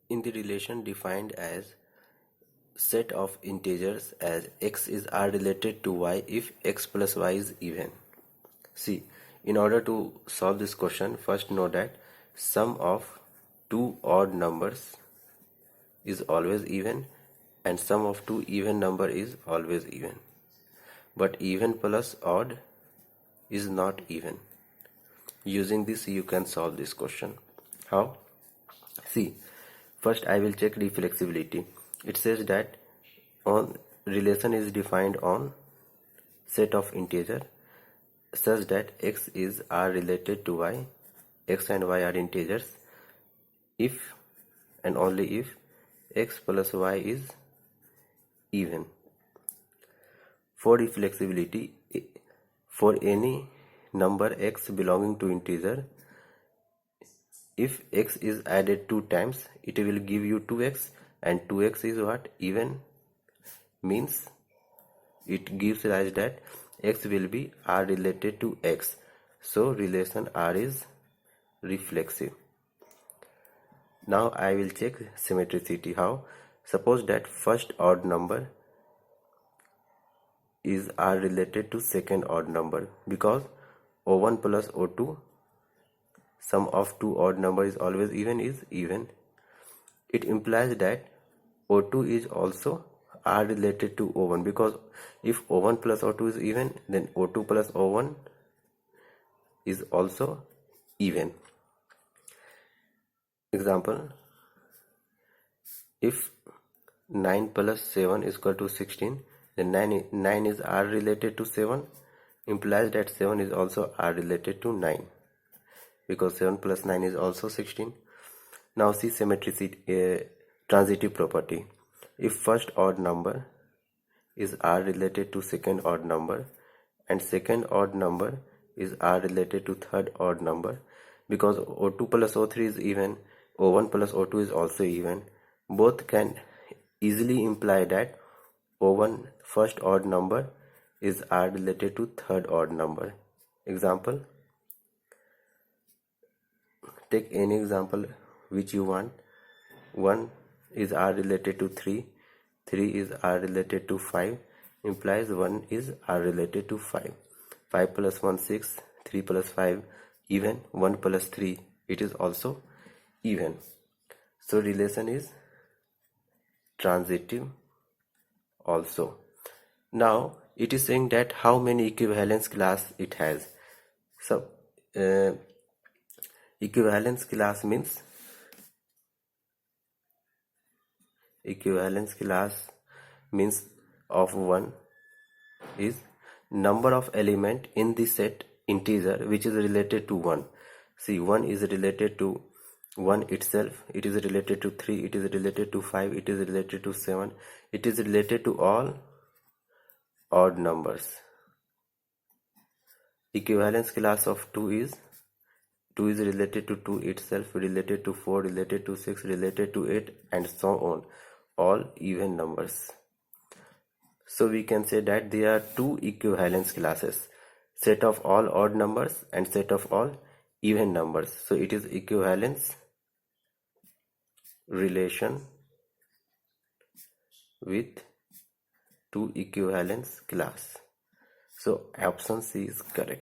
In the relation defined as set of integers as x is r related to y if x plus y is even. See, in order to solve this question, first know that sum of two odd numbers is always even and sum of two even number is always even. But even plus odd is not even. Using this you can solve this question. How? See, first I will check reflexibility. It says that on relation is defined on set of integer such that x is r related to y, x and y are integers if and only if x plus y is even. For reflexibility, for any number x belonging to integer, if x is added 2 times, it will give you 2x, and 2x is what? Even, means it gives rise that x will be r related to x. So relation r is reflexive. Now I will check symmetricity. How? Suppose that first odd number is r related to second odd number, because O1 plus O2, sum of two odd number is always even, is even. It implies that O2 is also r related to O1, because if O1 plus O2 is even, then O2 plus O1 is also even. Example, if 9 plus 7 is equal to 16, then 9 is r related to 7, implies that 7 is also r related to 9, because 7 plus 9 is also 16. Now see symmetricity, transitive property. If first odd number is r related to second odd number and second odd number is r related to third odd number, because O2 plus O3 is even, O1 plus O2 is also even, both can easily imply that O1 first odd number is r related to third odd number. Example, take any example which you want. 1 is r related to 3, 3 is r related to 5, implies 1 is r related to 5. 5 plus 1 6, 3 plus 5 even, 1 plus 3 it is also even. So relation is transitive also. Now it is saying that how many equivalence class it has. So equivalence class means of 1 is number of element in the set integer which is related to 1. See, 1 is related to 1 itself, it is related to 3, it is related to 5, it is related to 7, it is related to all odd numbers. Equivalence class of 2 is related to 2 itself, related to 4, related to 6, related to 8, and so on, all even numbers. So we can say that there are two equivalence classes, set of all odd numbers and set of all even numbers. So it is equivalence relation with two equivalence class. So option C is correct.